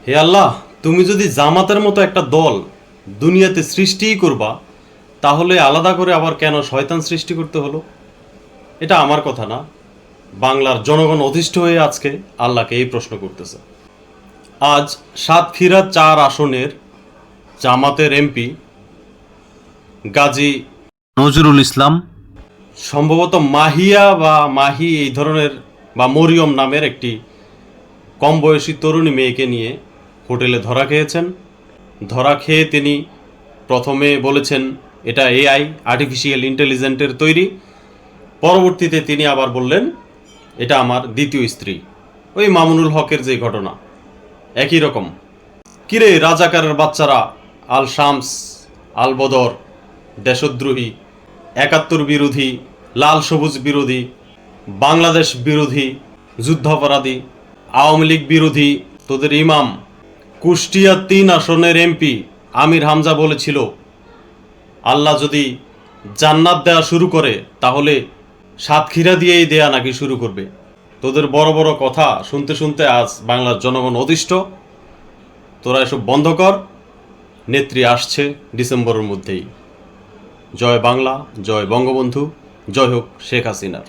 হে আল্লাহ, তুমি যদি জামাতের মতো একটা দল দুনিয়াতে সৃষ্টিই করবা, তাহলে আলাদা করে আবার কেন শয়তান সৃষ্টি করতে হলো? এটা আমার কথা না, বাংলার জনগণ অধিষ্ঠ হয়ে আজকে আল্লাহকে এই প্রশ্ন করতেছে। আজ সাতক্ষীরা 4 আসনের জামাতের এমপি গাজী নজরুল ইসলাম সম্ভবত মাহিয়া বা মাহি এই ধরনের বা মরিয়ম নামের একটি কম বয়সী তরুণী মেয়েকে নিয়ে হোটেলে ধরা খেয়েছেন। ধরা খেয়ে তিনি প্রথমে বলেছেন এটা এআই, আর্টিফিশিয়াল ইন্টেলিজেন্টের তৈরি। পরবর্তীতে তিনি আবার বললেন এটা আমার দ্বিতীয় স্ত্রী। ওই মামুনুল হকের যে ঘটনা, একই রকম। কিরে রাজাকারের বাচ্চারা, আল শামস, আল বদর, দেশদ্রোহী, 71 বিরোধী, লাল সবুজ বিরোধী, বাংলাদেশ বিরোধী, যুদ্ধাপরাধী, আওয়ামী লীগ বিরোধী তোদের ইমাম কুষ্টিয়া 3 আসনের এমপি আমির হামজা বলেছিল আল্লাহ যদি জান্নাত দেয়া শুরু করে তাহলে সাতক্ষীরা দিয়েই দেয়া নাকি শুরু করবে। তোদের বড় বড় কথা শুনতে শুনতে আজ বাংলার জনগণ অতিষ্ঠ। তোরা এসব বন্ধ কর, নেত্রী আসছে ডিসেম্বরের মধ্যেই। জয় বাংলা, জয় বঙ্গবন্ধু, জয় হোক শেখ হাসিনার।